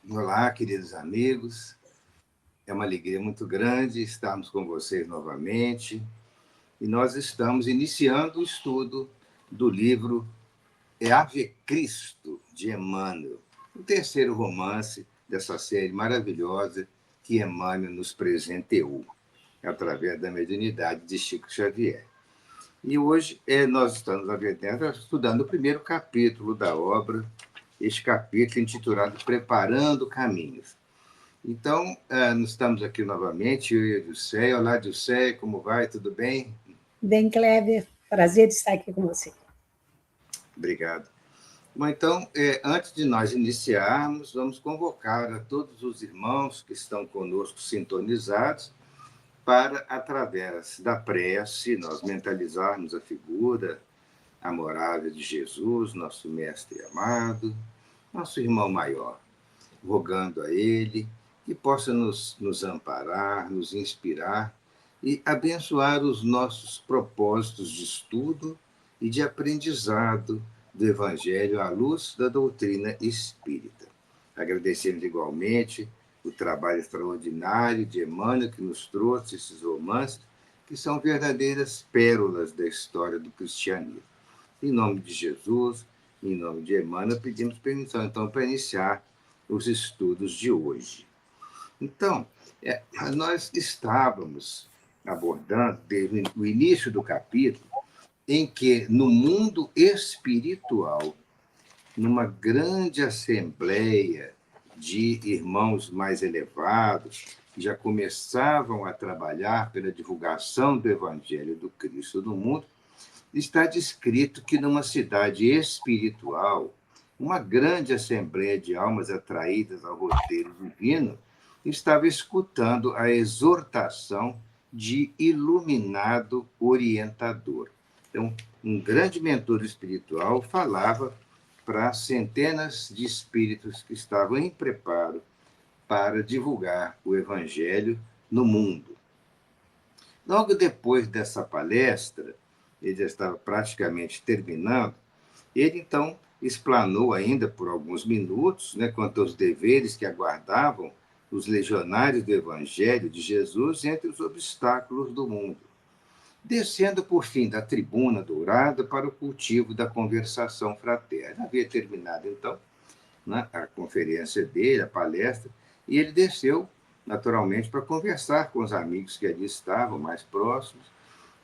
Olá, queridos amigos. É uma alegria muito grande estarmos com vocês novamente. E nós estamos iniciando o estudo do livro Ave Cristo, de Emmanuel, o terceiro romance dessa série maravilhosa que Emmanuel nos presenteou, através da mediunidade de Chico Xavier. E hoje nós estamos, na verdade, estudando o primeiro capítulo da obra, este capítulo intitulado Preparando Caminhos. Então, nós estamos aqui novamente, eu e a Dilceia. Olá, Dilceia, como vai? Tudo bem? Bem, Kleber, prazer de estar aqui com você. Obrigado. Bom, então, antes de nós iniciarmos, vamos convocar a todos os irmãos que estão conosco sintonizados para, através da prece, nós mentalizarmos a figura amorável de Jesus, nosso mestre amado, nosso irmão maior, rogando a ele que possa nos amparar, nos inspirar e abençoar os nossos propósitos de estudo e de aprendizado do Evangelho à luz da doutrina espírita. Agradecemos igualmente o trabalho extraordinário de Emmanuel, que nos trouxe esses romances, que são verdadeiras pérolas da história do cristianismo. Em nome de Jesus, em nome de Emmanuel, pedimos permissão, então, para iniciar os estudos de hoje. Então, nós estávamos abordando, desde o início do capítulo, em que, no mundo espiritual, numa grande assembleia de irmãos mais elevados, que já começavam a trabalhar pela divulgação do Evangelho do Cristo no mundo, está descrito que numa cidade espiritual, uma grande assembleia de almas atraídas ao roteiro divino estava escutando a exortação de iluminado orientador. Então, um grande mentor espiritual falava para centenas de espíritos que estavam em preparo para divulgar o evangelho no mundo. Logo depois dessa palestra, ele já estava praticamente terminando, ele então explanou ainda por alguns minutos, quanto aos deveres que aguardavam os legionários do Evangelho de Jesus entre os obstáculos do mundo, descendo por fim da tribuna dourada para o cultivo da conversação fraterna. Havia terminado então a conferência dele, a palestra, e ele desceu naturalmente para conversar com os amigos que ali estavam mais próximos.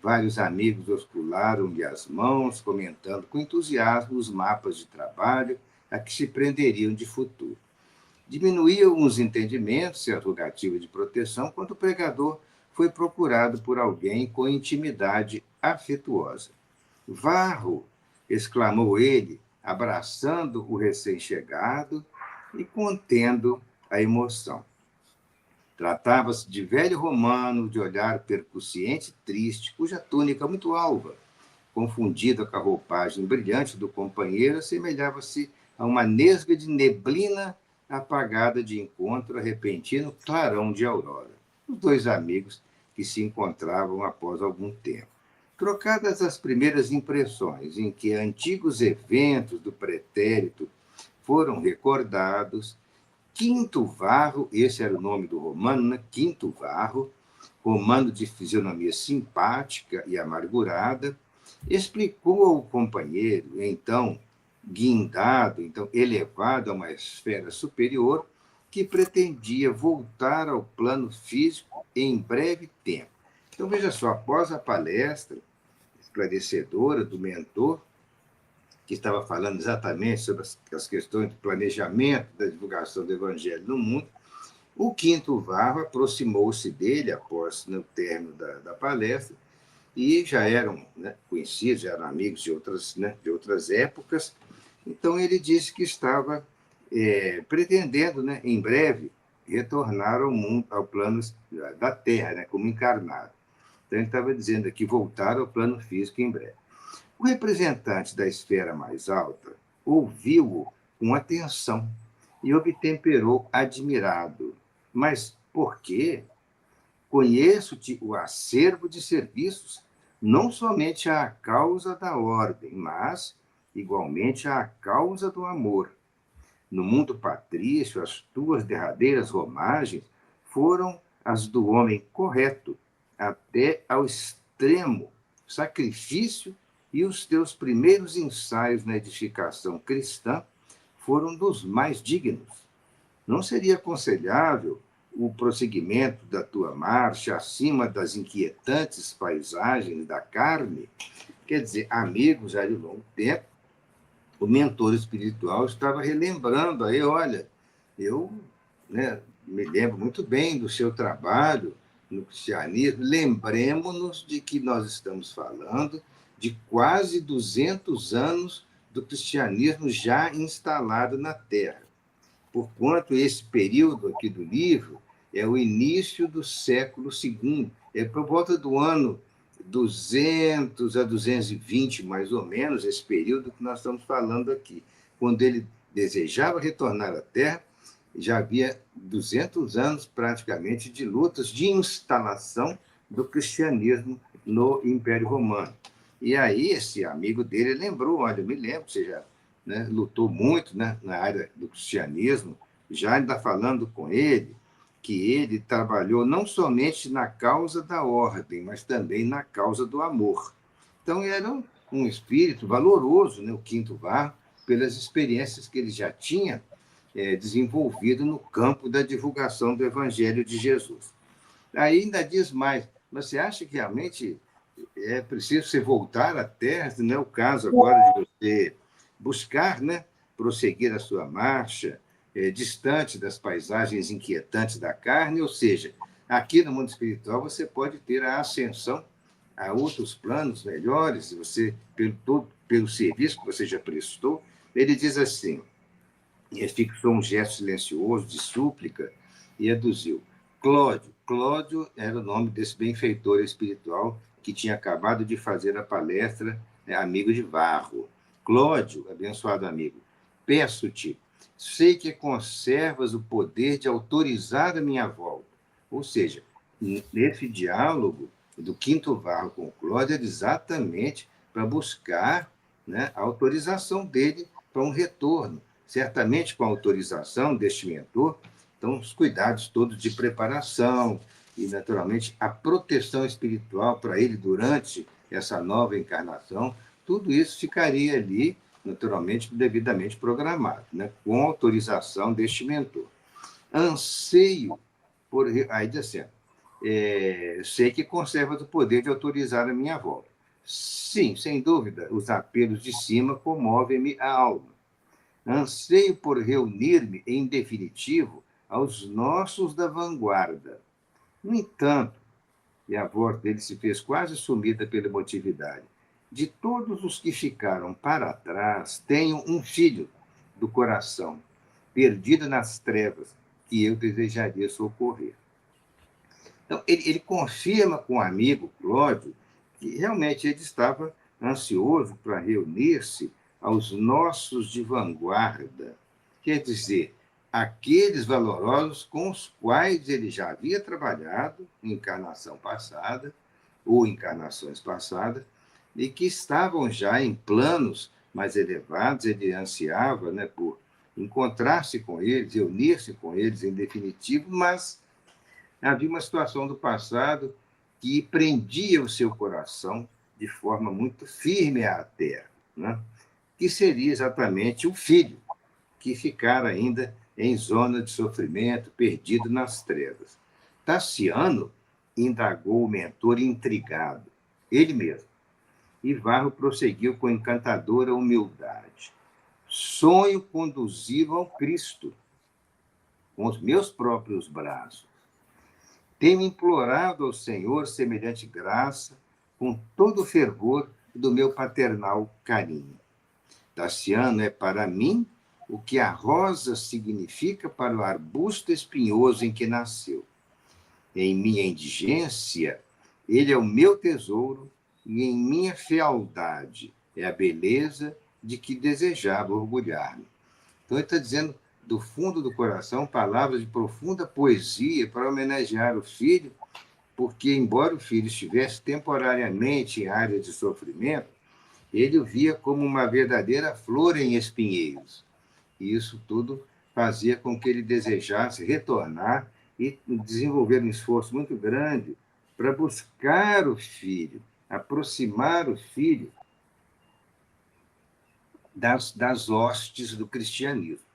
Vários amigos oscularam-lhe as mãos, comentando com entusiasmo os mapas de trabalho a que se prenderiam de futuro. Diminuíam os entendimentos e a rogativa de proteção quando o pregador foi procurado por alguém com intimidade afetuosa. Varro! Exclamou ele, abraçando o recém-chegado e contendo a emoção. Tratava-se de velho romano de olhar percussiente e triste, cuja túnica muito alva, confundida com a roupagem brilhante do companheiro, assemelhava-se a uma nesga de neblina apagada de encontro a repentino clarão de aurora. Os dois amigos que se encontravam após algum tempo. Trocadas as primeiras impressões em que antigos eventos do pretérito foram recordados, Quinto Varro, esse era o nome do romano, Quinto Varro, romano de fisionomia simpática e amargurada, explicou ao companheiro, então guindado, então elevado a uma esfera superior, que pretendia voltar ao plano físico em breve tempo. Então, veja só, após a palestra esclarecedora do mentor, que estava falando exatamente sobre as questões do planejamento da divulgação do Evangelho no mundo, o Quinto Varro aproximou-se dele após o término da palestra e já eram conhecidos, já eram amigos de outras épocas. Então, ele disse que estava pretendendo, em breve, retornar ao mundo, ao plano da Terra, como encarnado. Então, ele estava dizendo aqui, voltar ao plano físico em breve. O representante da esfera mais alta ouviu-o com atenção e obtemperou admirado. Mas por quê? Conheço-te o acervo de serviços, não somente à causa da ordem, mas, igualmente, à causa do amor. no mundo patrício, as tuas derradeiras romagens foram as do homem correto, até ao extremo sacrifício, e os teus primeiros ensaios na edificação cristã foram dos mais dignos. Não seria aconselhável o prosseguimento da tua marcha acima das inquietantes paisagens da carne? Quer dizer, amigos já de longo tempo, o mentor espiritual estava relembrando aí, olha, eu, né, me lembro muito bem do seu trabalho no cristianismo, lembremos-nos de que nós estamos falando de quase 200 anos do cristianismo já instalado na Terra, porquanto esse período aqui do livro é o início do século II, é por volta do ano 200 a 220, mais ou menos, esse período que nós estamos falando aqui. Quando ele desejava retornar à Terra, já havia 200 anos, praticamente, de lutas de instalação do cristianismo no Império Romano. E aí, esse amigo dele lembrou, olha, eu me lembro, você já, né, lutou muito, né, na área do cristianismo, já ainda falando com ele, que ele trabalhou não somente na causa da ordem, mas também na causa do amor. Então, era um espírito valoroso, né, o Quinto Varro, pelas experiências que ele já tinha desenvolvido no campo da divulgação do Evangelho de Jesus. Aí ainda diz mais, você acha que realmente é preciso você voltar à Terra? Não é o caso agora de você buscar, né, prosseguir a sua marcha, distante das paisagens inquietantes da carne, ou seja, aqui no mundo espiritual você pode ter a ascensão a outros planos melhores, você pelo serviço que você já prestou. Ele diz assim, ele fixou um gesto silencioso de súplica e aduziu. Cláudio. Cláudio era o nome desse benfeitor espiritual que tinha acabado de fazer a palestra, né, amigo de Varro. Cláudio, abençoado amigo, peço-te, sei que conservas o poder de autorizar a minha volta. Ou seja, nesse diálogo do Quinto Varro com Cláudio era exatamente para buscar, né, a autorização dele para um retorno, certamente com a autorização deste mentor. Então, os cuidados todos de preparação e, naturalmente, a proteção espiritual para ele durante essa nova encarnação, tudo isso ficaria ali, naturalmente, devidamente programado, né? Com autorização deste mentor. Anseio por... Aí diz assim, sei que conservas o poder de autorizar a minha volta. Sim, sem dúvida, os apelos de cima comovem-me a alma. Anseio por reunir-me, em definitivo, aos nossos da vanguarda. No entanto, e a voz dele se fez quase sumida pela emotividade, de todos os que ficaram para trás, tenho um filho do coração, perdido nas trevas, que eu desejaria socorrer. Então, ele confirma com o amigo Cláudio que realmente ele estava ansioso para reunir-se aos nossos de vanguarda, quer dizer, aqueles valorosos com os quais ele já havia trabalhado em encarnação passada ou encarnações passadas, e que estavam já em planos mais elevados. Ele ansiava, né, por encontrar-se com eles, reunir-se com eles em definitivo, mas havia uma situação do passado que prendia o seu coração de forma muito firme à terra, né? Que seria exatamente o filho, que ficara ainda em zona de sofrimento, perdido nas trevas. Tassiano indagou o mentor intrigado, ele mesmo, e Varro prosseguiu com encantadora humildade. Sonho conduzi-lo ao Cristo, com os meus próprios braços. Tenho implorado ao Senhor semelhante graça com todo o fervor do meu paternal carinho. Tassiano é para mim o que a rosa significa para o arbusto espinhoso em que nasceu. Em minha indigência, ele é o meu tesouro, e em minha fealdade é a beleza de que desejava orgulhar-me. Então, ele está dizendo, do fundo do coração, palavras de profunda poesia para homenagear o filho, porque, embora o filho estivesse temporariamente em área de sofrimento, ele o via como uma verdadeira flor em espinheiros. E isso tudo fazia com que ele desejasse retornar e desenvolver um esforço muito grande para buscar o filho, aproximar o filho das hostes do cristianismo.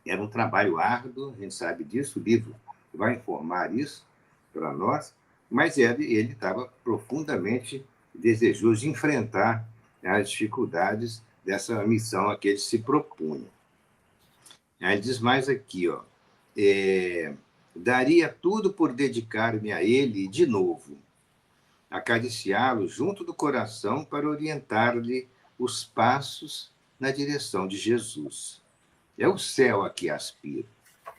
Era um trabalho árduo, a gente sabe disso, o livro vai informar isso para nós, mas ele estava profundamente desejoso de enfrentar as dificuldades dessa missão a que ele se propunha. Aí ele diz mais aqui, ó, daria tudo por dedicar-me a ele de novo, acariciá-lo junto do coração para orientar-lhe os passos na direção de Jesus. É o céu a que aspiro.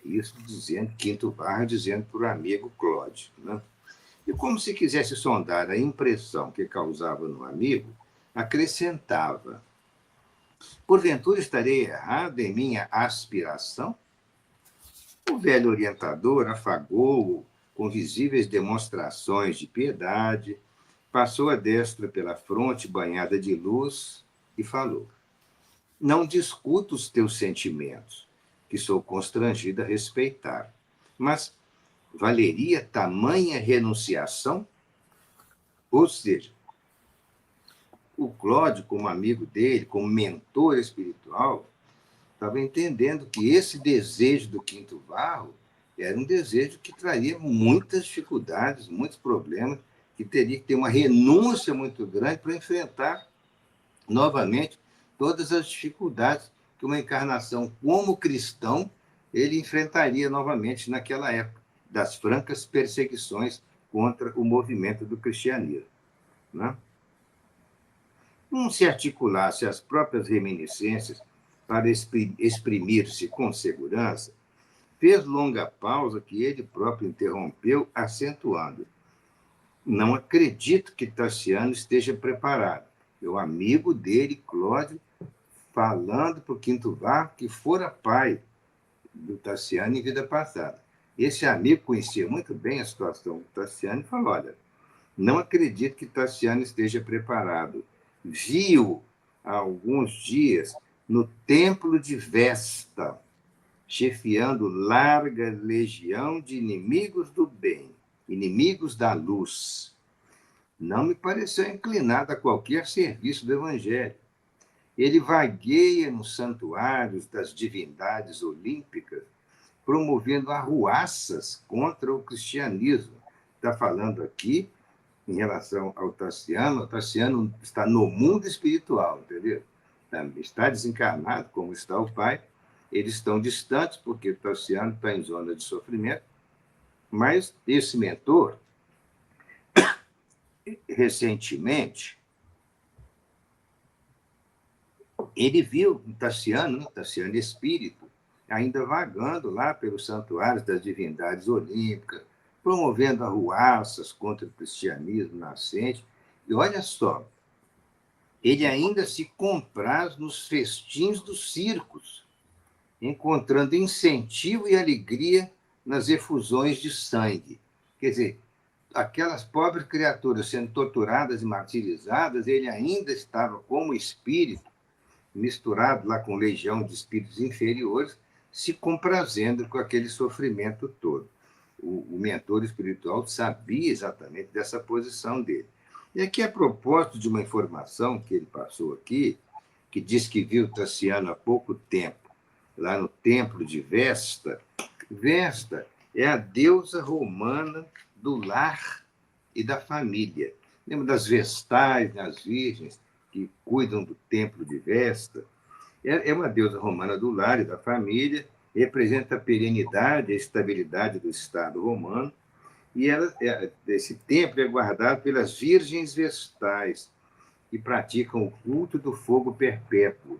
Isso dizendo, Quinto Varro dizendo para o amigo Cláudio. Né? E como se quisesse sondar a impressão que causava no amigo, acrescentava: porventura estarei errado em minha aspiração? O velho orientador afagou-o com visíveis demonstrações de piedade, passou a destra pela fronte banhada de luz e falou: não discuto os teus sentimentos, que sou constrangido a respeitar. Mas valeria tamanha renunciação? Ou seja, o Cláudio, como amigo dele, como mentor espiritual, estava entendendo que esse desejo do Quinto Varro era um desejo que traria muitas dificuldades, muitos problemas, que teria que ter uma renúncia muito grande para enfrentar novamente todas as dificuldades que uma encarnação como cristão ele enfrentaria novamente naquela época das francas perseguições contra o movimento do cristianismo. Né? Não se articulasse as próprias reminiscências para exprimir-se com segurança, fez longa pausa que ele próprio interrompeu, acentuando: não acredito que Tassiano esteja preparado. O amigo dele, Cláudio, falando para o Quinto Varro que fora pai do Tassiano em vida passada. Esse amigo conhecia muito bem a situação do Tassiano e falou: olha, não acredito que Tassiano esteja preparado. Viu há alguns dias no templo de Vesta, chefiando larga legião de inimigos do bem, inimigos da luz. Não me pareceu inclinado a qualquer serviço do Evangelho. Ele vagueia nos santuários das divindades olímpicas, promovendo arruaças contra o cristianismo. Está falando aqui em relação ao Tassiano. O Tassiano está no mundo espiritual, entendeu? Está desencarnado, como está o pai. Eles estão distantes, porque o Tassiano está em zona de sofrimento. Mas esse mentor, recentemente, ele viu o Tassiano espírito, ainda vagando lá pelos santuários das divindades olímpicas, promovendo arruaças contra o cristianismo nascente. E olha só, ele ainda se compraz nos festins dos circos, encontrando incentivo e alegria nas efusões de sangue. Quer dizer, aquelas pobres criaturas sendo torturadas e martirizadas, ele ainda estava como espírito, misturado lá com legião de espíritos inferiores, se comprazendo com aquele sofrimento todo. O mentor espiritual sabia exatamente dessa posição dele. E aqui, a propósito de uma informação que ele passou aqui, que diz que viu Tassiano há pouco tempo, lá no templo de Vesta. Vesta é a deusa romana do lar e da família. Lembra das vestais, das virgens que cuidam do templo de Vesta? É uma deusa romana do lar e da família, representa a perenidade e a estabilidade do Estado romano, e esse templo é guardado pelas virgens vestais, que praticam o culto do fogo perpétuo.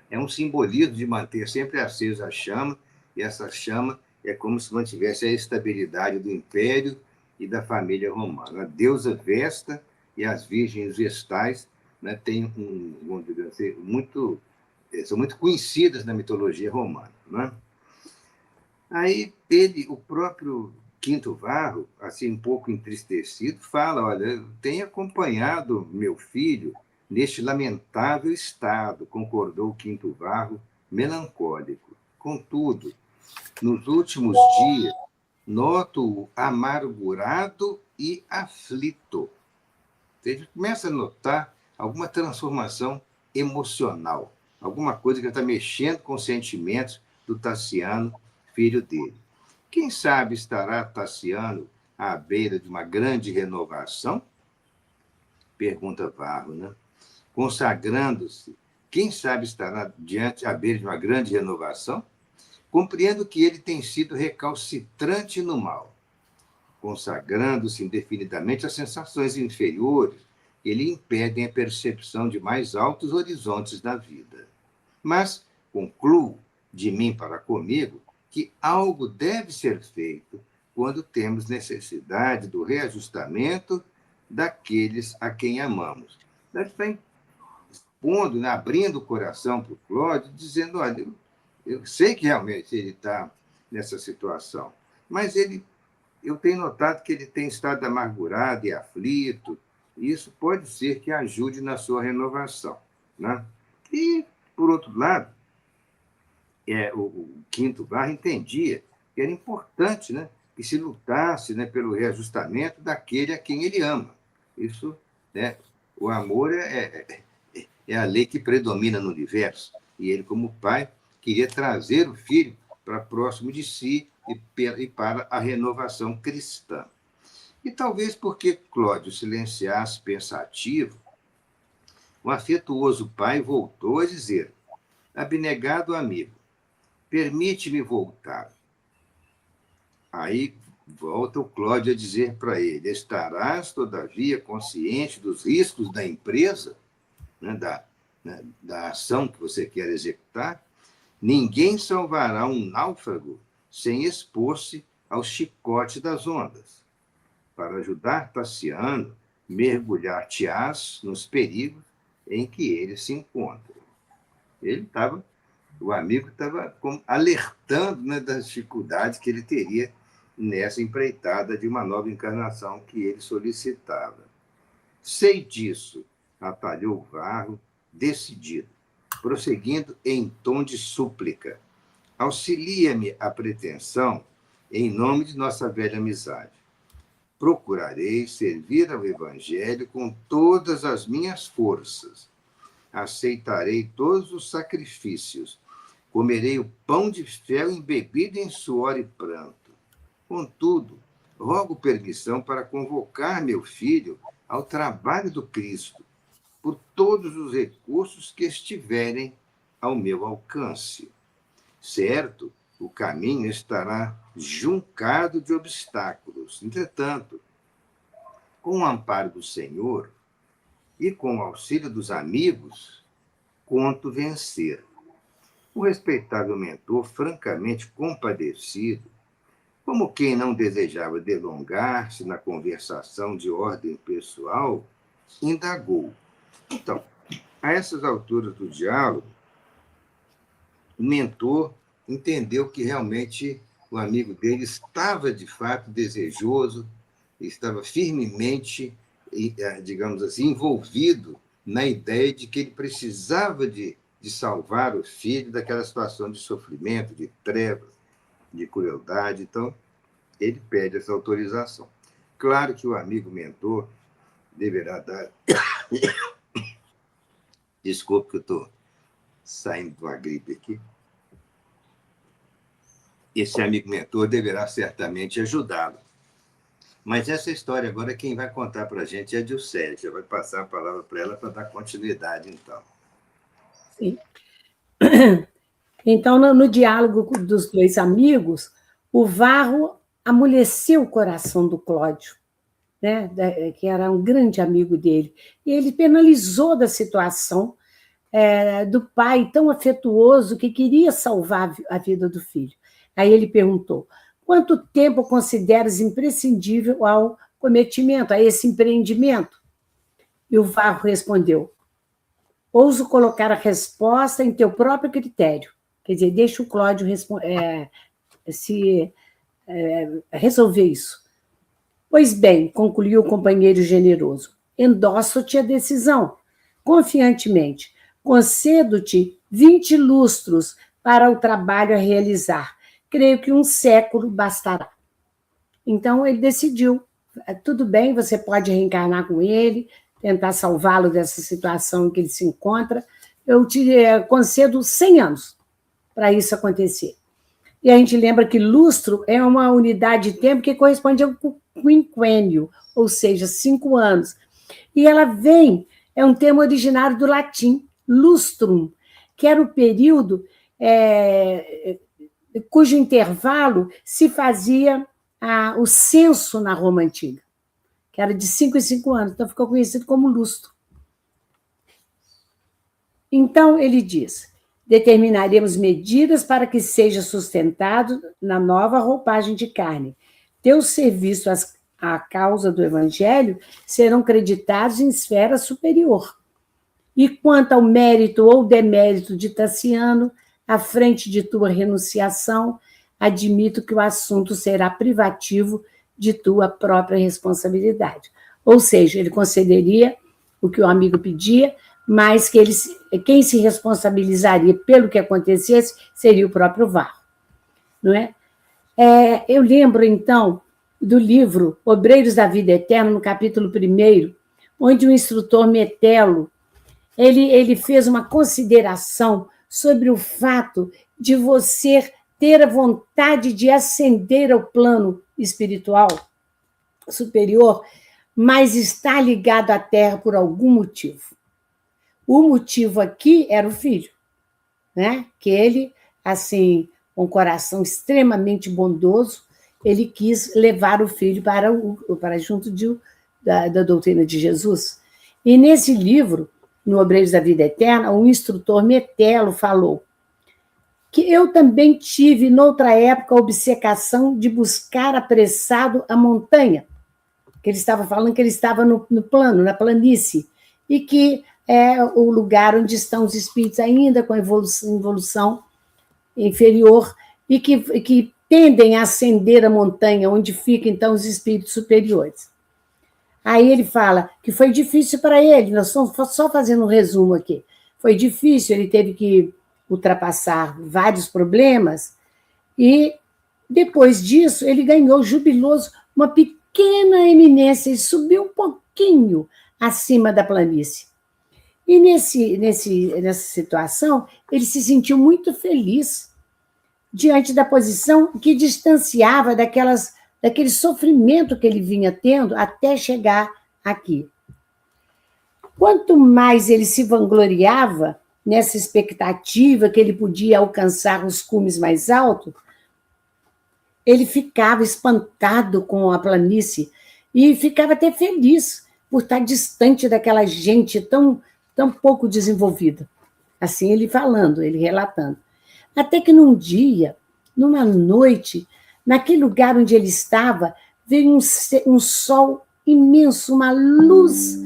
É um simbolismo de manter sempre acesa a chama, e essa chama é como se mantivesse a estabilidade do império e da família romana. A deusa Vesta e as virgens vestais, né, têm vamos dizer assim, são muito conhecidas na mitologia romana. Né? Aí o próprio Quinto Varro, assim um pouco entristecido, fala: olha, eu tenho acompanhado meu filho neste lamentável estado, concordou Quinto Varro, melancólico. Contudo, nos últimos dias, noto-o amargurado e aflito. Você começa a notar alguma transformação emocional, alguma coisa que está mexendo com os sentimentos do Tassiano, filho dele. Quem sabe estará Tassiano à beira de uma grande renovação? Pergunta Varro, né? Consagrando-se, quem sabe estará diante à beira de uma grande renovação? Compreendo que ele tem sido recalcitrante no mal, consagrando-se indefinidamente às sensações inferiores que lhe impedem a percepção de mais altos horizontes da vida. Mas concluo, de mim para comigo, que algo deve ser feito quando temos necessidade do reajustamento daqueles a quem amamos. Deve estar expondo, né, abrindo o coração para o Cláudio, dizendo, olha, eu sei que realmente ele está nessa situação, mas eu tenho notado que ele tem estado amargurado e aflito, e isso pode ser que ajude na sua renovação. Né? E, por outro lado, o Quinto Varro entendia que era importante, né, que se lutasse, né, pelo reajustamento daquele a quem ele ama. Isso, né, o amor é a lei que predomina no universo. E ele, como pai, queria trazer o filho para próximo de si e para a renovação cristã. E talvez porque Cláudio silenciasse pensativo, o afetuoso pai voltou a dizer, abnegado amigo, permite-me voltar. Aí volta o Cláudio a dizer para ele, estarás, todavia, consciente dos riscos da empresa, né, da ação que você quer executar? Ninguém salvará um náufrago sem expor-se ao chicote das ondas. Para ajudar Tassiano, mergulhar-te-ás nos perigos em que ele se encontra. O amigo estava alertando, né, das dificuldades que ele teria nessa empreitada de uma nova encarnação que ele solicitava. Sei disso, atalhou Varro, decidido, prosseguindo em tom de súplica. Auxilia-me a pretensão em nome de nossa velha amizade. Procurarei servir ao Evangelho com todas as minhas forças. Aceitarei todos os sacrifícios. Comerei o pão de fel embebido em suor e pranto. Contudo, rogo permissão para convocar meu filho ao trabalho do Cristo, por todos os recursos que estiverem ao meu alcance. Certo, o caminho estará juncado de obstáculos. Entretanto, com o amparo do Senhor e com o auxílio dos amigos, conto vencer. O respeitável mentor, francamente compadecido, como quem não desejava delongar-se na conversação de ordem pessoal, indagou. Então, a essas alturas do diálogo, o mentor entendeu que realmente o amigo dele estava, de fato, desejoso, estava firmemente, digamos assim, envolvido na ideia de que ele precisava de salvar o filho daquela situação de sofrimento, de trevas, de crueldade. Então, ele pede essa autorização. Claro que o amigo mentor deverá dar... Desculpe que eu estou saindo de uma gripe aqui. Esse amigo mentor deverá certamente ajudá-lo. Mas essa história agora, quem vai contar para a gente é a Dilcélia. Já vai passar a palavra para ela para dar continuidade, então. Sim. Então, no diálogo dos dois amigos, o Varro amoleceu o coração do Cláudio, né, que era um grande amigo dele. E ele penalizou da situação do pai tão afetuoso que queria salvar a vida do filho. Aí ele perguntou, quanto tempo consideras imprescindível ao cometimento, a esse empreendimento? E o Varro respondeu, ouso colocar a resposta em teu próprio critério. Quer dizer, deixa o Cláudio resolver isso. Pois bem, concluiu o companheiro generoso, endosso-te a decisão, confiantemente, concedo-te 20 lustros para o trabalho a realizar. Creio que 1 século bastará. Então, ele decidiu, tudo bem, você pode reencarnar com ele, tentar salvá-lo dessa situação em que ele se encontra. Eu te concedo 100 anos para isso acontecer. E a gente lembra que lustro é uma unidade de tempo que corresponde ao quinquênio, ou seja, 5 anos. E ela vem, é um termo originário do latim, lustrum, que era o período cujo intervalo se fazia o censo na Roma Antiga, que era de 5 em 5 anos, então ficou conhecido como lustro. Então, ele diz: determinaremos medidas para que seja sustentado na nova roupagem de carne. Teus serviços à causa do Evangelho serão creditados em esfera superior. E quanto ao mérito ou demérito de Tassiano, à frente de tua renunciação, admito que o assunto será privativo de tua própria responsabilidade. Ou seja, ele concederia o que o amigo pedia, mas que quem se responsabilizaria pelo que acontecesse seria o próprio Varro. Não é? Eu lembro, então, do livro Obreiros da Vida Eterna, no capítulo 1, onde o instrutor Metelo ele fez uma consideração sobre o fato de você ter a vontade de ascender ao plano espiritual superior, mas está ligado à Terra por algum motivo. O motivo aqui era o filho, né? Que ele, assim, com um coração extremamente bondoso, ele quis levar o filho para junto da doutrina de Jesus. E nesse livro, no Obreiros da Vida Eterna, o instrutor Metelo falou que eu também tive, noutra época, a obcecação de buscar apressado a montanha, que ele estava falando que ele estava no plano, na planície, e que é o lugar onde estão os espíritos ainda com evolução inferior e que tendem a ascender a montanha, onde ficam, então, os espíritos superiores. Aí ele fala que foi difícil para ele, nós estamos só fazendo um resumo aqui, foi difícil, ele teve que ultrapassar vários problemas, e depois disso ele ganhou, jubiloso, uma pequena eminência, e subiu um pouquinho acima da planície. E nessa situação, ele se sentiu muito feliz diante da posição que distanciava daquele sofrimento que ele vinha tendo até chegar aqui. Quanto mais ele se vangloriava nessa expectativa que ele podia alcançar os cumes mais altos, ele ficava espantado com a planície e ficava até feliz por estar distante daquela gente tão pouco desenvolvida. Assim ele falando, ele relatando. Até que num dia, numa noite, naquele lugar onde ele estava, veio um sol imenso, uma luz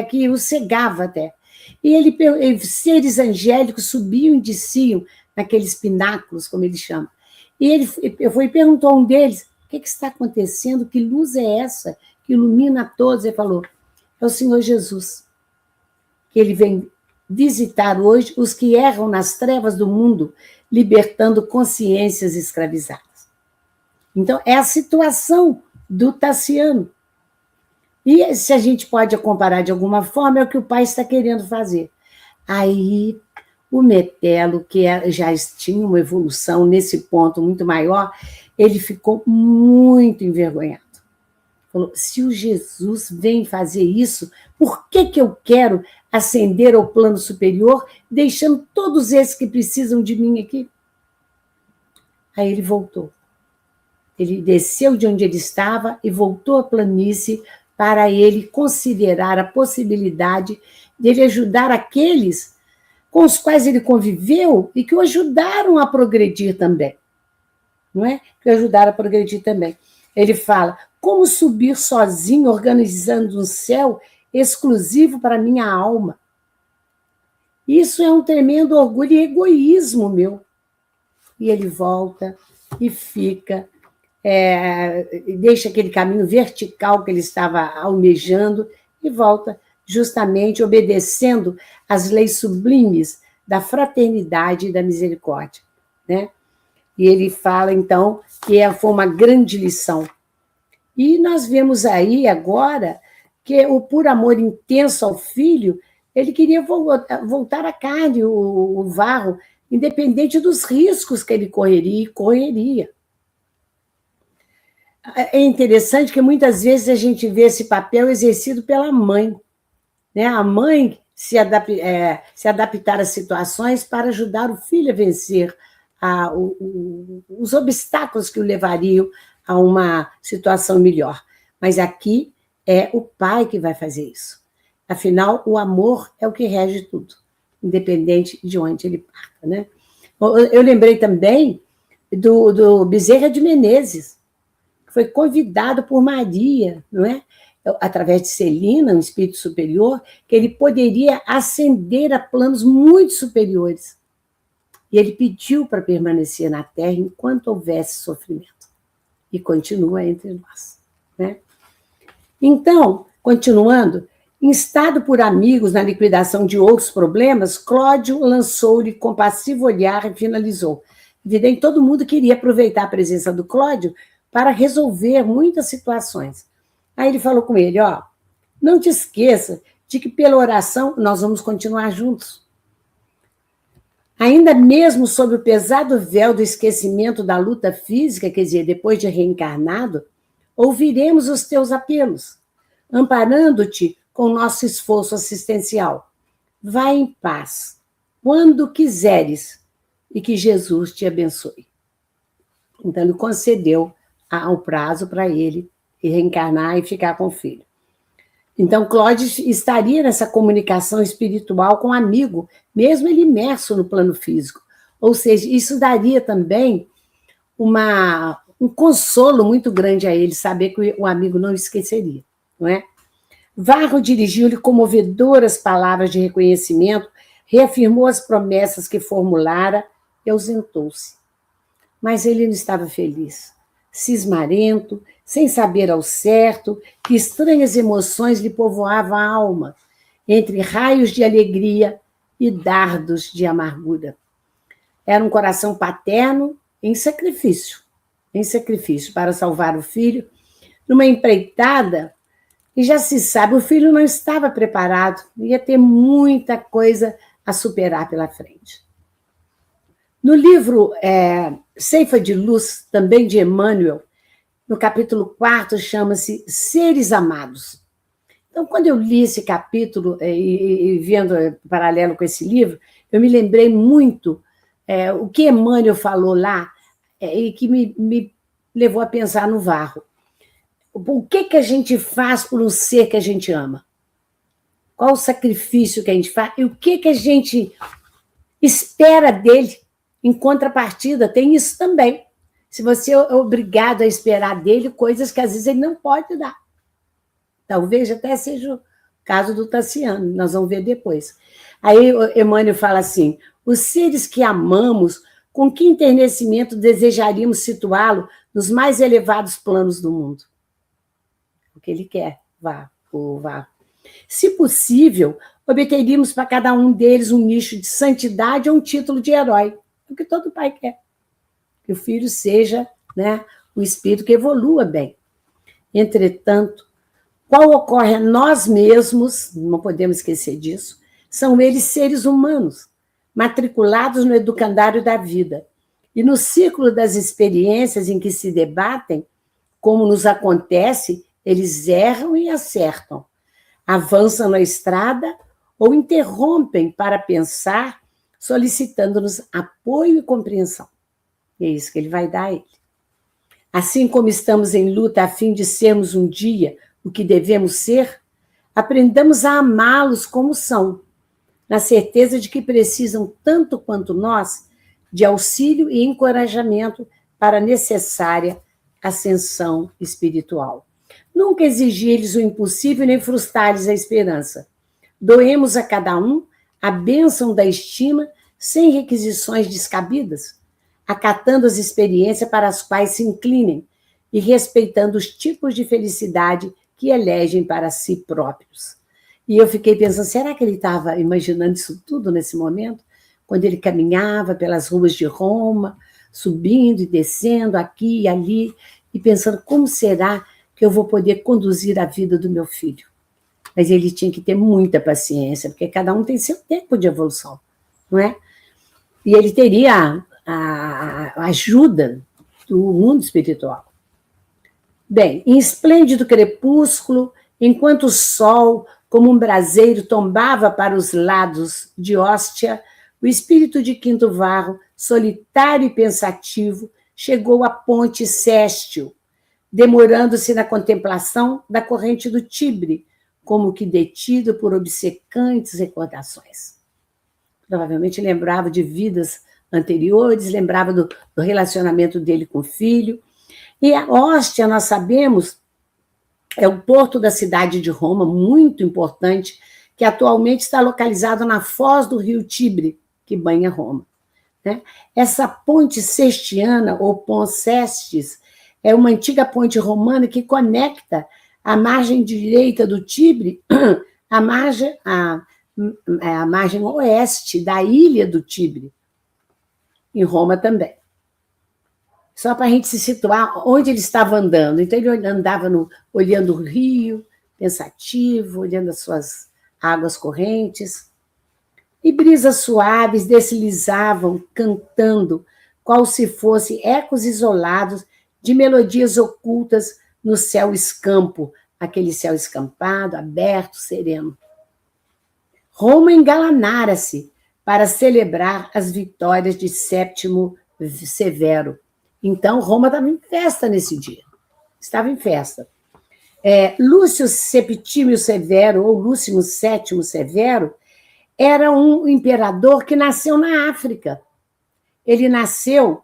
que o cegava até. E seres angélicos subiam e desciam naqueles pináculos, como ele chama. E ele foi e perguntou a um deles: o que está acontecendo? Que luz é essa que ilumina a todos? Ele falou: é o Senhor Jesus, que ele vem visitar hoje os que erram nas trevas do mundo, libertando consciências escravizadas. Então, é a situação do Tassiano. E se a gente pode comparar de alguma forma, é o que o pai está querendo fazer. Aí, o Metelo, que já tinha uma evolução nesse ponto muito maior, ele ficou muito envergonhado. Falou: se o Jesus vem fazer isso, por que eu quero ascender ao plano superior, deixando todos esses que precisam de mim aqui? Aí ele voltou. Ele desceu de onde ele estava e voltou à planície para ele considerar a possibilidade dele ajudar aqueles com os quais ele conviveu e que o ajudaram a progredir também. Não é? Que o ajudaram a progredir também. Ele fala: como subir sozinho, organizando um céu exclusivo para minha alma? Isso é um tremendo orgulho e egoísmo meu. E ele volta e fica, deixa aquele caminho vertical que ele estava almejando e volta justamente obedecendo às leis sublimes da fraternidade e da misericórdia, né? E ele fala, então, que foi uma grande lição. E nós vemos aí agora que o por amor intenso ao filho, ele queria voltar à carne, o Varro, independente dos riscos que ele correria e correria. É interessante que muitas vezes a gente vê esse papel exercido pela mãe, né? A mãe se adaptar às situações para ajudar o filho a vencer os obstáculos que o levariam a uma situação melhor. Mas aqui é o pai que vai fazer isso. Afinal, o amor é o que rege tudo, independente de onde ele parta, né? Eu lembrei também do Bezerra de Menezes, que foi convidado por Maria, não é? Através de Celina, um espírito superior, que ele poderia ascender a planos muito superiores. E ele pediu para permanecer na Terra enquanto houvesse sofrimento. E continua entre nós, né? Então, continuando, instado por amigos na liquidação de outros problemas, Cláudio lançou-lhe compassivo olhar e finalizou. Evidente, todo mundo queria aproveitar a presença do Cláudio para resolver muitas situações. Aí ele falou com ele, não te esqueça de que pela oração nós vamos continuar juntos. Ainda mesmo sob o pesado véu do esquecimento da luta física, quer dizer, depois de reencarnado, ouviremos os teus apelos, amparando-te com nosso esforço assistencial. Vai em paz, quando quiseres, e que Jesus te abençoe. Então, ele concedeu o prazo para ele reencarnar e ficar com o filho. Então, Cláudio estaria nessa comunicação espiritual com o amigo, mesmo ele imerso no plano físico. Ou seja, isso daria também um consolo muito grande a ele, saber que o amigo não esqueceria, não é? Varro dirigiu-lhe comovedoras palavras de reconhecimento, reafirmou as promessas que formulara e ausentou-se. Mas ele não estava feliz, cismarento, sem saber ao certo que estranhas emoções lhe povoavam a alma, entre raios de alegria e dardos de amargura. Era um coração paterno em sacrifício para salvar o filho, numa empreitada, e já se sabe, o filho não estava preparado, ia ter muita coisa a superar pela frente. No livro Ceifa de Luz, também de Emmanuel, no capítulo 4, chama-se Seres Amados. Então, quando eu li esse capítulo, e vendo paralelo com esse livro, eu me lembrei muito o que Emmanuel falou lá, e que me levou a pensar no Varro. O que a gente faz por um ser que a gente ama? Qual o sacrifício que a gente faz? E o que a gente espera dele em contrapartida? Tem isso também. Se você é obrigado a esperar dele coisas que às vezes ele não pode dar. Talvez até seja o caso do Tassiano, nós vamos ver depois. Aí Emmanuel fala assim, os seres que amamos, com que enternecimento desejaríamos situá-lo nos mais elevados planos do mundo? O que ele quer, vá. Se possível, obteríamos para cada um deles um nicho de santidade ou um título de herói, o que todo pai quer. Que o filho seja, né, um espírito que evolua bem. Entretanto, qual ocorre a nós mesmos, não podemos esquecer disso, são eles seres humanos, matriculados no educandário da vida. E no ciclo das experiências em que se debatem, como nos acontece, eles erram e acertam, avançam na estrada ou interrompem para pensar, solicitando-nos apoio e compreensão. E é isso que ele vai dar a ele. Assim como estamos em luta a fim de sermos um dia o que devemos ser, aprendamos a amá-los como são, na certeza de que precisam, tanto quanto nós, de auxílio e encorajamento para a necessária ascensão espiritual. Nunca exigir-lhes o impossível nem frustrar-lhes a esperança. Doemos a cada um a bênção da estima sem requisições descabidas, acatando as experiências para as quais se inclinem e respeitando os tipos de felicidade que elegem para si próprios. E eu fiquei pensando, será que ele estava imaginando isso tudo nesse momento? quando ele caminhava pelas ruas de Roma, subindo e descendo aqui e ali, e pensando como será que eu vou poder conduzir a vida do meu filho. Mas ele tinha que ter muita paciência, porque cada um tem seu tempo de evolução, não é? E ele teria a ajuda do mundo espiritual. Bem, em esplêndido crepúsculo, enquanto o sol, como um braseiro, tombava para os lados de Hóstia, o espírito de Quinto Varro, solitário e pensativo, chegou à ponte Séstil, demorando-se na contemplação da corrente do Tibre, como que detido por obcecantes recordações. Provavelmente lembrava de vidas anteriores, lembrava do relacionamento dele com o filho. E a Hóstia, nós sabemos, é o porto da cidade de Roma, muito importante, que atualmente está localizado na foz do rio Tibre, que banha Roma. Né? Essa ponte sestiana, ou Pons Sestis, é uma antiga ponte romana que conecta a margem direita do Tibre à margem oeste da ilha do Tibre, em Roma também. Só para a gente se situar onde ele estava andando. Então, ele andava olhando o rio, pensativo, olhando as suas águas correntes. E brisas suaves deslizavam, cantando, qual se fossem ecos isolados de melodias ocultas no céu escampo, aquele céu escampado, aberto, sereno. Roma engalanara-se para celebrar as vitórias de Séptimo Severo. Então, Roma estava em festa nesse dia. Estava em festa. Lúcio Septímio Severo, ou Lúcio VII Severo, era um imperador que nasceu na África. Ele nasceu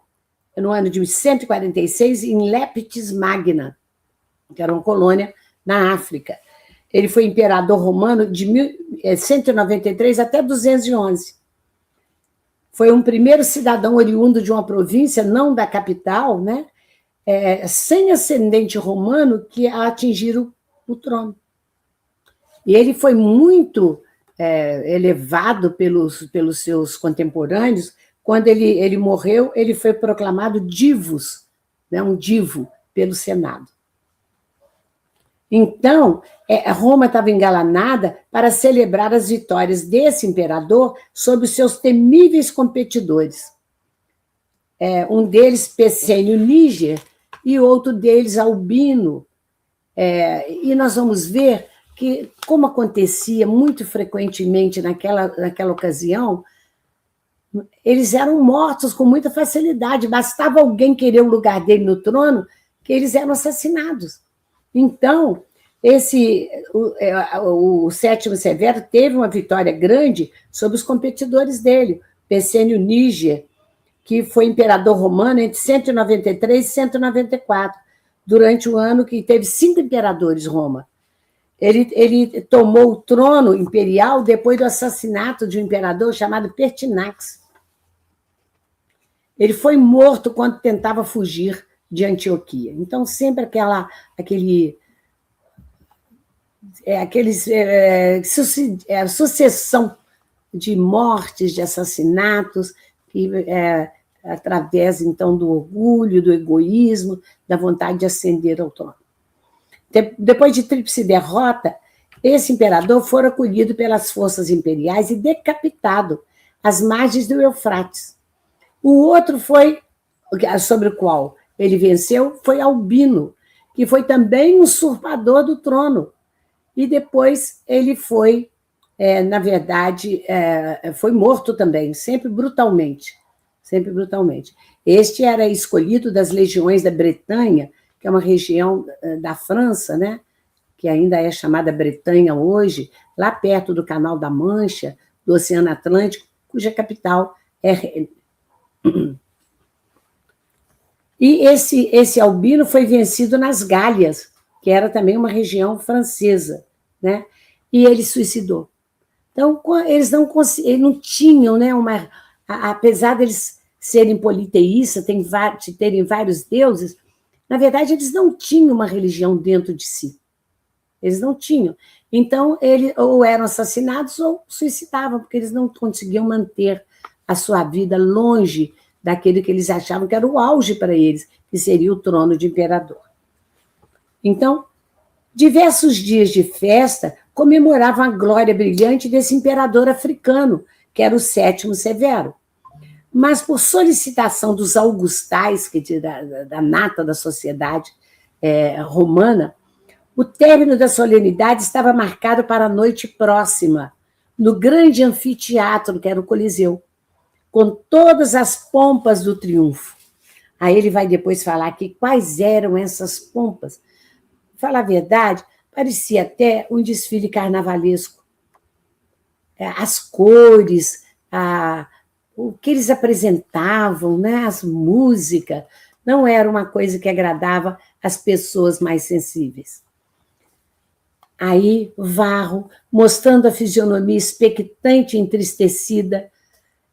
no ano de 146 em Leptis Magna, que era uma colônia na África. Ele foi imperador romano de 193 até 211. Foi um primeiro cidadão oriundo de uma província, não da capital, né? Sem ascendente romano, que atingiram o trono. E ele foi muito elevado pelos seus contemporâneos. Quando ele morreu, ele foi proclamado divus, né? Um divo, pelo Senado. Então, Roma estava engalanada para celebrar as vitórias desse imperador sobre os seus temíveis competidores. Um deles, Pescenio Níger, e outro deles, Albino. E nós vamos ver que, como acontecia muito frequentemente naquela ocasião, eles eram mortos com muita facilidade. Bastava alguém querer o lugar dele no trono, que eles eram assassinados. Então, o Sétimo Severo teve uma vitória grande sobre os competidores dele. Pescenio Níger, que foi imperador romano entre 193 e 194, durante o ano que teve 5 imperadores Roma. Ele tomou o trono imperial depois do assassinato de um imperador chamado Pertinax. Ele foi morto quando tentava fugir de Antioquia. Então, sempre sucessão de mortes, de assassinatos, que, através, então, do orgulho, do egoísmo, da vontade de ascender ao trono. Depois de tríplice derrota, esse imperador foi acolhido pelas forças imperiais e decapitado às margens do Eufrates. O outro sobre o qual ele venceu, foi Albino, que foi também usurpador do trono. E depois ele foi, na verdade, foi morto também, sempre brutalmente. Sempre brutalmente. Este era escolhido das legiões da Bretanha, que é uma região da França, né? Que ainda é chamada Bretanha hoje, lá perto do Canal da Mancha, do Oceano Atlântico, cuja capital é Rennes. E esse Albino foi vencido nas Gálias, que era também uma região francesa, né? E ele suicidou. Então, eles não tinham, né, apesar deles serem politeístas, terem vários deuses, na verdade, eles não tinham uma religião dentro de si. Eles não tinham. Então, eles ou eram assassinados ou suicidavam, porque eles não conseguiam manter a sua vida longe daquele que eles achavam que era o auge para eles, que seria o trono de imperador. Então, diversos dias de festa comemoravam a glória brilhante desse imperador africano, que era o Sétimo Severo. Mas, por solicitação dos augustais, da nata da sociedade romana, o término da solenidade estava marcado para a noite próxima, no grande anfiteatro, que era o Coliseu, com todas as pompas do triunfo. Aí ele vai depois falar aqui quais eram essas pompas. Falar a verdade, parecia até um desfile carnavalesco. As cores, o que eles apresentavam, né? As músicas, não era uma coisa que agradava as pessoas mais sensíveis. Aí, Varro, mostrando a fisionomia expectante e entristecida,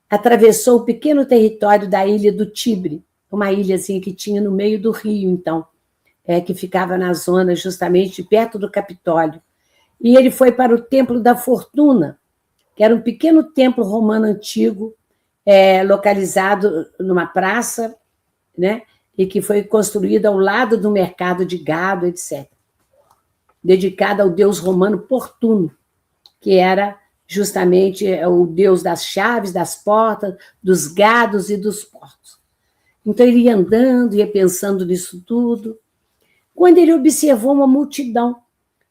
atravessou o pequeno território da ilha do Tibre, uma ilhazinha que tinha no meio do rio, então, que ficava na zona justamente perto do Capitólio. E ele foi para o Templo da Fortuna, que era um pequeno templo romano antigo, localizado numa praça, né, e que foi construído ao lado do mercado de gado, etc., dedicado ao deus romano Portuno, que era justamente o deus das chaves, das portas, dos gados e dos portos. Então, ele ia andando, ia pensando nisso tudo, quando ele observou uma multidão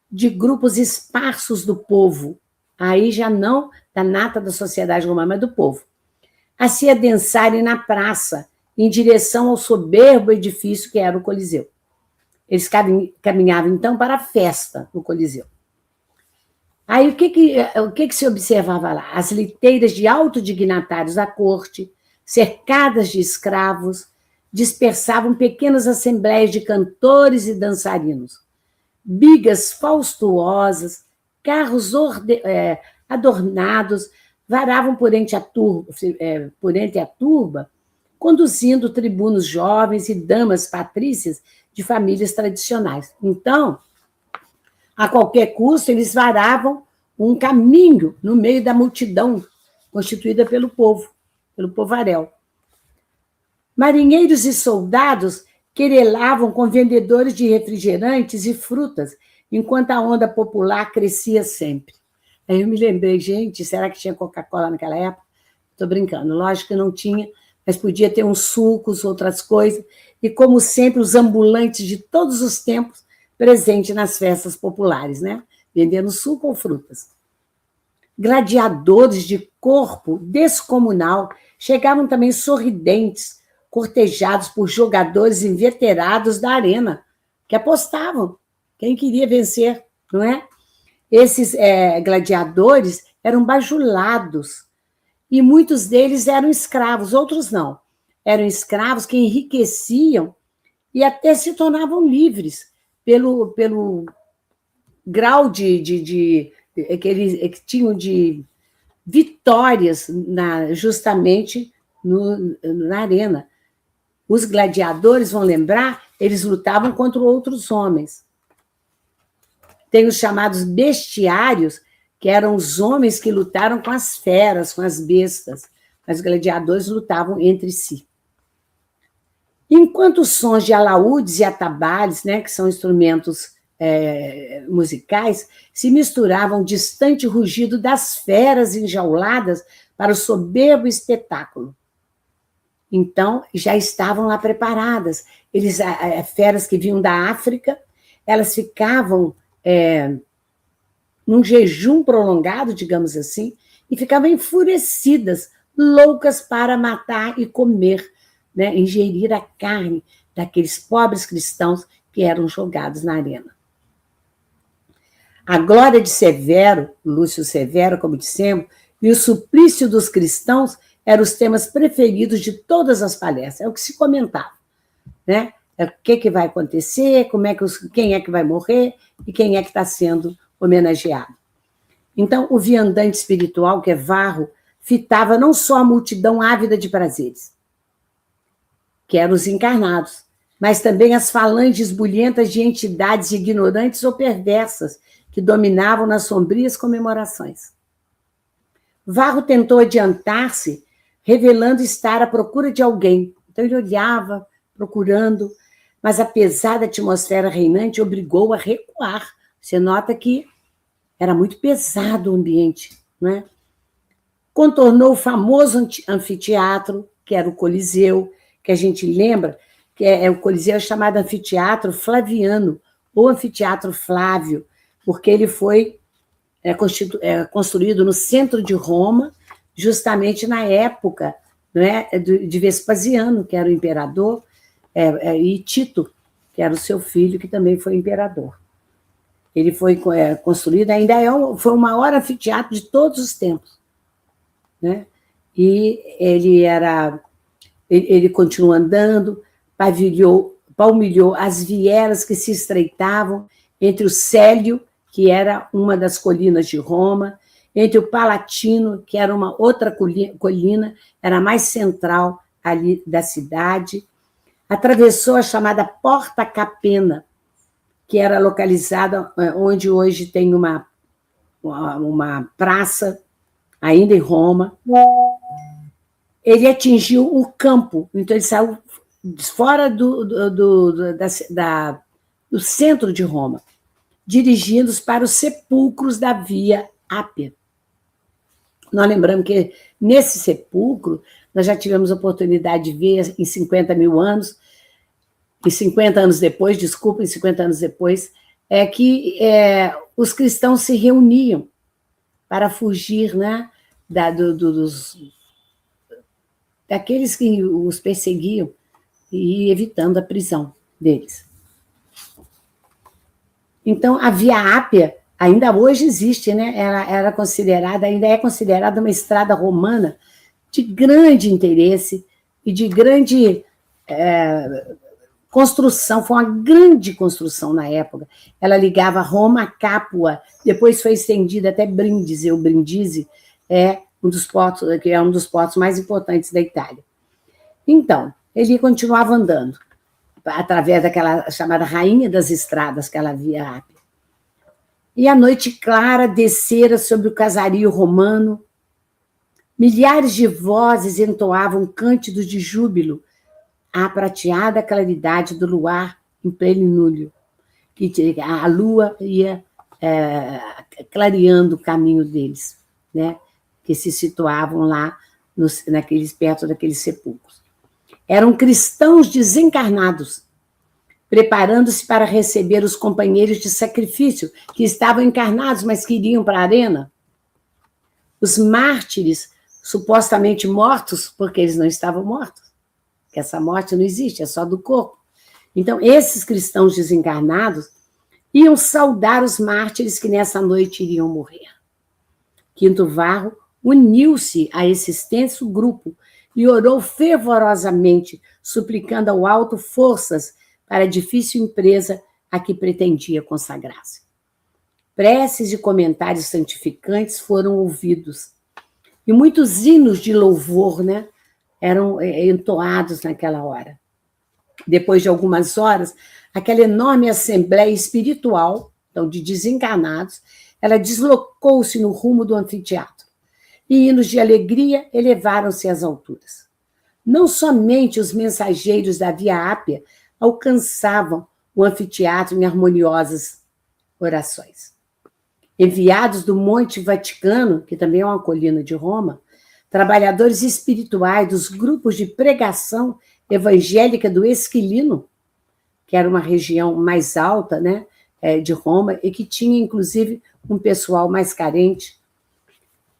de grupos esparsos do povo, aí já não da nata da sociedade romana, mas do povo, a se adensarem na praça, em direção ao soberbo edifício que era o Coliseu. Eles caminhavam, então, para a festa no Coliseu. Aí, o que se observava lá? As liteiras de autodignatários da corte, cercadas de escravos, dispersavam pequenas assembleias de cantores e dançarinos. Bigas faustuosas, carros adornados, varavam por entre a turba, conduzindo tribunos jovens e damas patrícias de famílias tradicionais. Então, a qualquer custo, eles varavam um caminho no meio da multidão constituída pelo povaréu. Marinheiros e soldados querelavam com vendedores de refrigerantes e frutas, enquanto a onda popular crescia sempre. Aí eu me lembrei, gente, será que tinha Coca-Cola naquela época? Estou brincando, lógico que não tinha, mas podia ter uns sucos, outras coisas, e como sempre, os ambulantes de todos os tempos presentes nas festas populares, né? Vendendo suco ou frutas. Gladiadores de corpo descomunal chegavam também sorridentes, cortejados por jogadores inveterados da arena, que apostavam, quem queria vencer, não é? Esses gladiadores eram bajulados, e muitos deles eram escravos, outros não. Eram escravos que enriqueciam e até se tornavam livres pelo grau que eles tinham de vitórias justamente na arena. Os gladiadores, vão lembrar, eles lutavam contra outros homens. Tem os chamados bestiários, que eram os homens que lutaram com as feras, com as bestas. Os gladiadores lutavam entre si. Enquanto os sons de alaúdes e atabalhos, né, que são instrumentos musicais, se misturavam ao distante rugido das feras enjauladas para o soberbo espetáculo. Então, já estavam lá preparadas. Feras que vinham da África, elas ficavam num jejum prolongado, digamos assim, e ficavam enfurecidas, loucas para matar e comer, né, ingerir a carne daqueles pobres cristãos que eram jogados na arena. A glória de Severo, Lúcio Severo, como dissemos, e o suplício dos cristãos eram os temas preferidos de todas as palestras, é o que se comentava, né? O que vai acontecer, quem é que vai morrer e quem é que está sendo homenageado. Então, o viandante espiritual, que é Varro, fitava não só a multidão ávida de prazeres, que eram os encarnados, mas também as falanges bulhentas de entidades ignorantes ou perversas que dominavam nas sombrias comemorações. Varro tentou adiantar-se revelando estar à procura de alguém. Então, ele olhava, procurando, mas a pesada atmosfera reinante obrigou a recuar. Você nota que era muito pesado o ambiente, né? Contornou o famoso anfiteatro, que era o Coliseu, que a gente lembra, que o Coliseu é chamado Anfiteatro Flaviano, ou Anfiteatro Flávio, porque ele foi construído no centro de Roma, justamente na época, né, de Vespasiano, que era o imperador, e Tito, que era o seu filho, que também foi imperador. Ele foi construído, ainda foi o maior anfiteatro de todos os tempos, né? E ele continuou andando, palmilhou as vielas que se estreitavam entre o Célio, que era uma das colinas de Roma, entre o Palatino, que era uma outra colina, era mais central ali da cidade. Atravessou a chamada Porta Capena, que era localizada onde hoje tem uma praça, ainda em Roma. Ele atingiu o campo, então ele saiu fora do centro de Roma, dirigindo-os para os sepulcros da Via Ápia. Nós lembramos que nesse sepulcro nós já tivemos a oportunidade de ver em 50 mil anos, em 50 anos depois, que os cristãos se reuniam para fugir, né, daqueles que os perseguiam e evitando a prisão deles. Então, a Via Ápia ainda hoje existe, né? Ainda é considerada uma estrada romana de grande interesse e de grande construção, foi uma grande construção na época. Ela ligava Roma a Capua, depois foi estendida até Brindisi. O Brindisi é um dos portos mais importantes da Itália. Então, ele continuava andando, através daquela chamada Rainha das Estradas, que ela via rápido. E a noite clara descera sobre o casario romano. Milhares de vozes entoavam cânticos de júbilo à prateada claridade do luar em plenilúnio, que a lua ia clareando o caminho deles, né? Que se situavam lá perto daqueles sepulcros. Eram cristãos desencarnados, preparando-se para receber os companheiros de sacrifício, que estavam encarnados, mas que iriam para a arena. Os mártires, supostamente mortos, porque eles não estavam mortos, que essa morte não existe, é só do corpo. Então, esses cristãos desencarnados iam saudar os mártires que nessa noite iriam morrer. Quinto Varro uniu-se a esse extenso grupo e orou fervorosamente, suplicando ao alto forças para a difícil empresa a que pretendia consagrar-se. Preces e comentários santificantes foram ouvidos, e muitos hinos de louvor, né, eram entoados naquela hora. Depois de algumas horas, aquela enorme assembleia espiritual, então de desencarnados, ela deslocou-se no rumo do anfiteatro, e hinos de alegria elevaram-se às alturas. Não somente os mensageiros da Via Ápia alcançavam o anfiteatro em harmoniosas orações. Enviados do Monte Vaticano, que também é uma colina de Roma, trabalhadores espirituais dos grupos de pregação evangélica do Esquilino, que era uma região mais alta, né, de Roma, e que tinha, inclusive, um pessoal mais carente,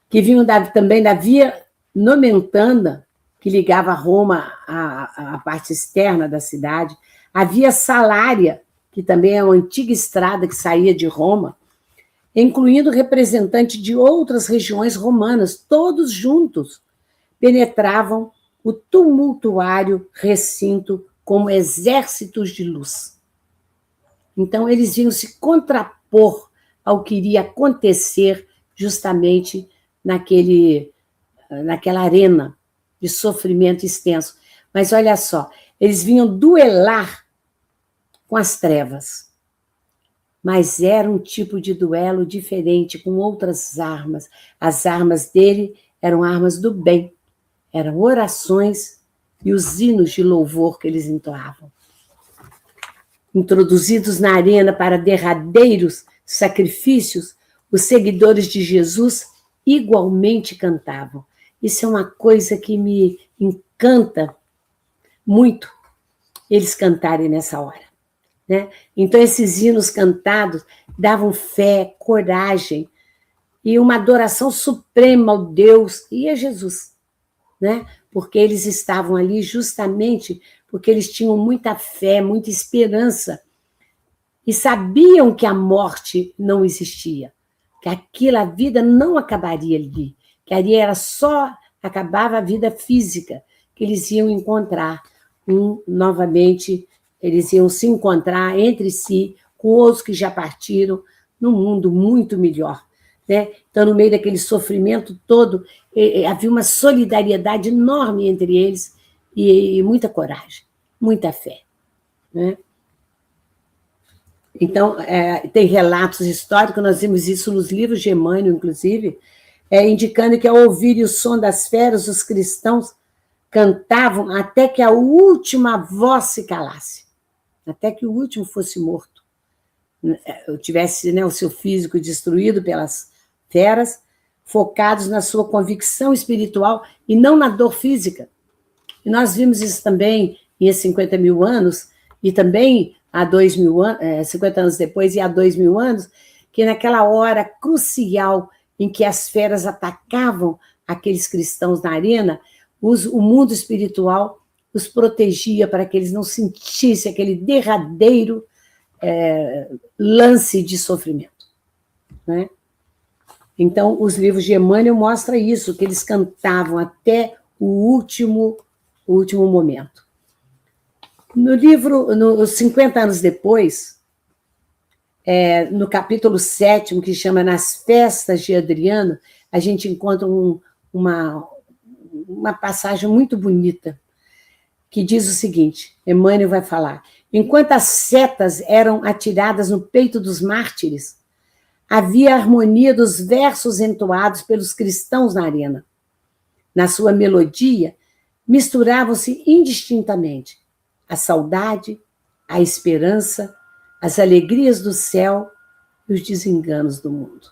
que vinham também da Via Nomentana, que ligava Roma à parte externa da cidade, a Via Salária, que também é uma antiga estrada que saía de Roma, incluindo representantes de outras regiões romanas, todos juntos penetravam o tumultuário recinto como exércitos de luz. Então, eles vinham se contrapor ao que iria acontecer justamente naquela arena de sofrimento extenso. Mas olha só, eles vinham duelar com as trevas. Mas era um tipo de duelo diferente, com outras armas. As armas dele eram armas do bem. Eram orações e os hinos de louvor que eles entoavam. Introduzidos na arena para derradeiros sacrifícios, os seguidores de Jesus igualmente cantavam. Isso é uma coisa que me encanta muito, eles cantarem nessa hora, né? Então, esses hinos cantados davam fé, coragem e uma adoração suprema ao Deus e a Jesus, né? Porque eles estavam ali justamente porque eles tinham muita fé, muita esperança e sabiam que a morte não existia, que a vida não acabaria ali, que ali era só, acabava a vida física, que eles iam encontrar novamente, eles iam se encontrar entre si, com outros que já partiram, num mundo muito melhor, né? Então, no meio daquele sofrimento todo, havia uma solidariedade enorme entre eles e muita coragem, muita fé, né? Então, tem relatos históricos, nós vimos isso nos livros de Emmanuel, inclusive, indicando que, ao ouvirem o som das feras, os cristãos cantavam até que a última voz se calasse, até que o último fosse morto, tivesse, né, o seu físico destruído pelas feras, focados na sua convicção espiritual e não na dor física. E nós vimos isso também em 50 mil anos, e também há 2.000 anos, 50 anos depois, e há 2.000 anos, que naquela hora crucial em que as feras atacavam aqueles cristãos na arena, o mundo espiritual os protegia para que eles não sentissem aquele derradeiro lance de sofrimento, né? Então, os livros de Emmanuel mostram isso, que eles cantavam até o último momento. No livro, nos 50 anos depois, no capítulo 7º, que chama Nas Festas de Adriano, a gente encontra uma passagem muito bonita, que diz o seguinte, Emmanuel vai falar: enquanto as setas eram atiradas no peito dos mártires, havia a harmonia dos versos entoados pelos cristãos na arena. Na sua melodia, misturavam-se indistintamente a saudade, a esperança, as alegrias do céu e os desenganos do mundo.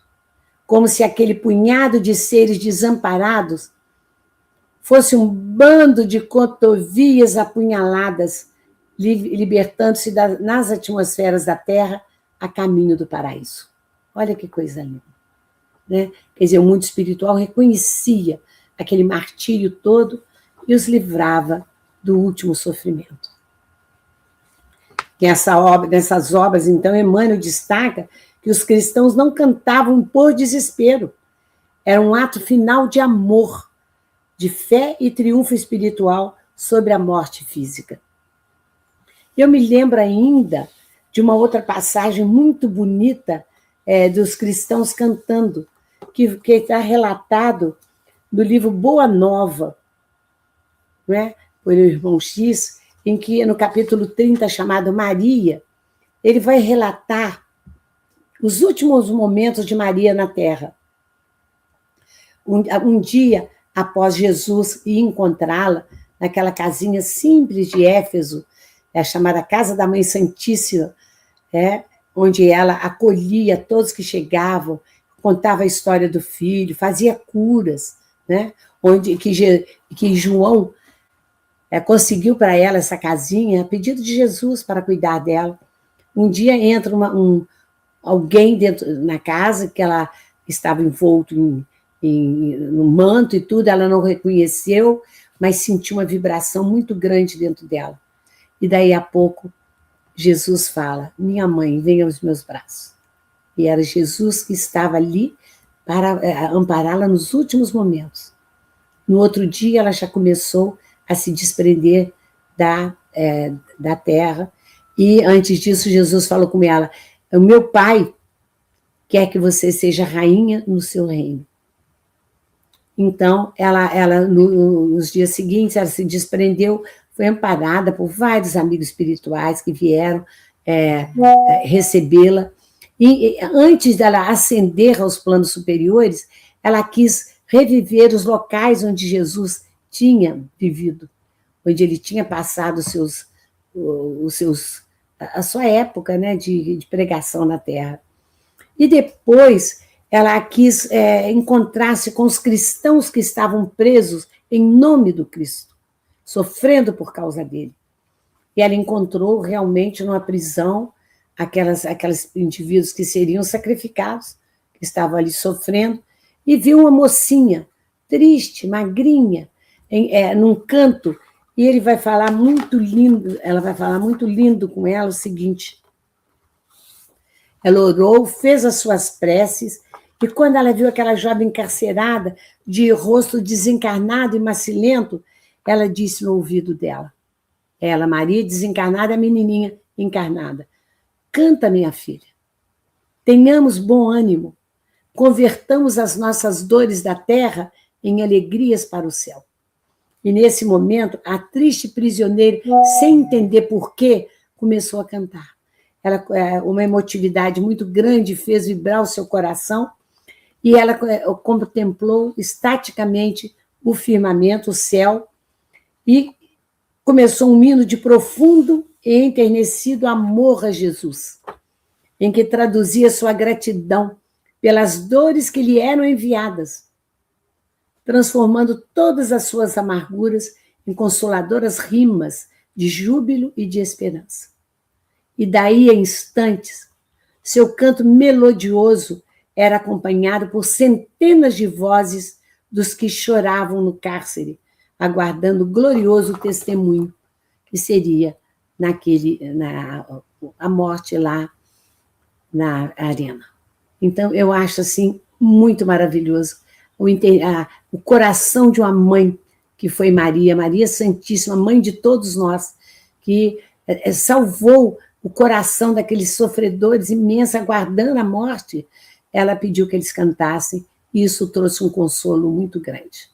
Como se aquele punhado de seres desamparados fosse um bando de cotovias apunhaladas, libertando-se nas atmosferas da terra a caminho do paraíso. Olha que coisa linda, né? Quer dizer, o mundo espiritual reconhecia aquele martírio todo e os livrava do último sofrimento. Nessas obras, então, Emmanuel destaca que os cristãos não cantavam por desespero. Era um ato final de amor, de fé e triunfo espiritual sobre a morte física. Eu me lembro ainda de uma outra passagem muito bonita dos cristãos cantando, que está relatado no livro Boa Nova, né, por o irmão X, em que, no capítulo 30, chamado Maria, ele vai relatar os últimos momentos de Maria na Terra. Um dia, após Jesus ir encontrá-la, naquela casinha simples de Éfeso, chamada Casa da Mãe Santíssima, onde ela acolhia todos que chegavam, contava a história do filho, fazia curas, né? Que João conseguiu para ela essa casinha a pedido de Jesus para cuidar dela. Um dia entra alguém na casa, que ela estava envolto no manto e tudo, ela não reconheceu, mas sentiu uma vibração muito grande dentro dela. E daí a pouco, Jesus fala: minha mãe, venha aos meus braços. E era Jesus que estava ali para ampará-la nos últimos momentos. No outro dia, ela já começou a se desprender da terra, e antes disso, Jesus falou com ela: o meu pai quer que você seja rainha no seu reino. Então, ela nos dias seguintes, ela se desprendeu, foi amparada por vários amigos espirituais que vieram recebê-la. E antes dela ascender aos planos superiores, ela quis reviver os locais onde Jesus tinha vivido, onde ele tinha passado a sua época, né, de pregação na Terra. E depois ela quis encontrar-se com os cristãos que estavam presos em nome do Cristo, sofrendo por causa dele. E ela encontrou realmente numa prisão aqueles indivíduos que seriam sacrificados, que estavam ali sofrendo, e viu uma mocinha, triste, magrinha, num canto, e ele vai falar muito lindo, ela vai falar muito lindo com ela o seguinte: ela orou, fez as suas preces, e quando ela viu aquela jovem encarcerada, de rosto desencarnado e macilento, ela disse no ouvido dela, ela, Maria, desencarnada, a menininha encarnada: canta, minha filha, tenhamos bom ânimo, convertamos as nossas dores da terra em alegrias para o céu. E nesse momento, a triste prisioneira, sem entender por quê, começou a cantar. Uma emotividade muito grande fez vibrar o seu coração, e ela contemplou estaticamente o firmamento, o céu, e começou um hino de profundo e enternecido amor a Jesus, em que traduzia sua gratidão pelas dores que lhe eram enviadas, transformando todas as suas amarguras em consoladoras rimas de júbilo e de esperança. E daí a instantes, seu canto melodioso era acompanhado por centenas de vozes dos que choravam no cárcere, aguardando o glorioso testemunho que seria a morte lá na arena. Então, eu acho assim muito maravilhoso o coração de uma mãe que foi Maria, Maria Santíssima, mãe de todos nós, que salvou o coração daqueles sofredores imensos, aguardando a morte. Ela pediu que eles cantassem, e isso trouxe um consolo muito grande.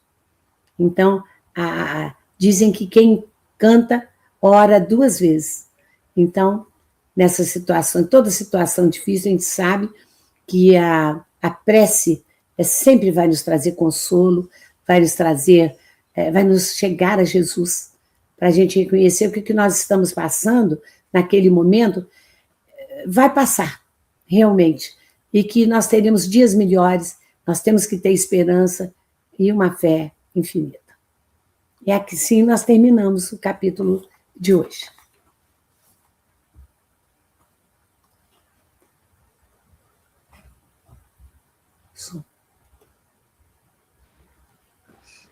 Então, dizem que quem canta ora 2 vezes. Então, nessa situação, em toda situação difícil, a gente sabe que a prece sempre vai nos trazer consolo, vai nos chegar a Jesus, para a gente reconhecer o que nós estamos passando naquele momento, vai passar, realmente, e que nós teremos dias melhores, nós temos que ter esperança e uma fé infinita. E assim nós terminamos o capítulo de hoje.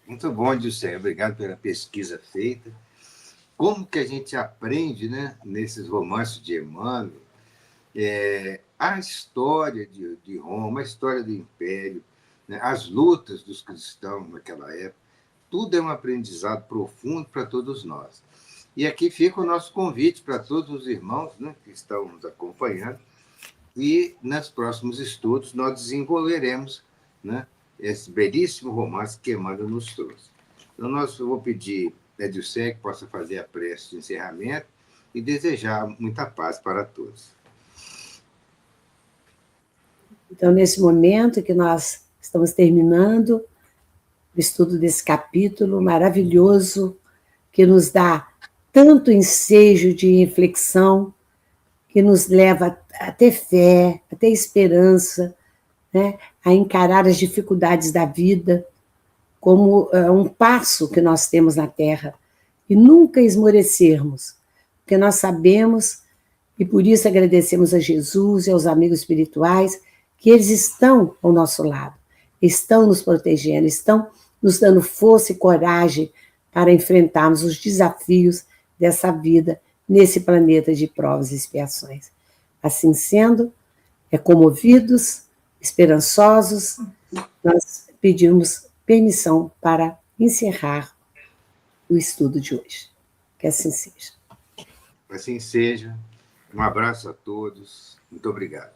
Muito bom, Dilcé. Obrigado pela pesquisa feita. Como que a gente aprende, né, nesses romances de Emmanuel, a história de Roma, a história do Império, né, as lutas dos cristãos naquela época, tudo é um aprendizado profundo para todos nós. E aqui fica o nosso convite para todos os irmãos, né, que estão nos acompanhando, e nos próximos estudos nós desenvolveremos, né, esse belíssimo romance que Emmanuel nos trouxe. Então, eu vou pedir a Dilcé que possa fazer a prece de encerramento e desejar muita paz para todos. Então, nesse momento que nós estamos terminando o estudo desse capítulo maravilhoso, que nos dá tanto ensejo de reflexão, que nos leva a ter fé, a ter esperança, né, a encarar as dificuldades da vida como um passo que nós temos na Terra, e nunca esmorecermos, porque nós sabemos, e por isso agradecemos a Jesus e aos amigos espirituais, que eles estão ao nosso lado, estão nos protegendo, estão nos dando força e coragem para enfrentarmos os desafios dessa vida nesse planeta de provas e expiações. Assim sendo, comovidos, esperançosos, nós pedimos permissão para encerrar o estudo de hoje. Que assim seja. Assim seja. Um abraço a todos. Muito obrigado.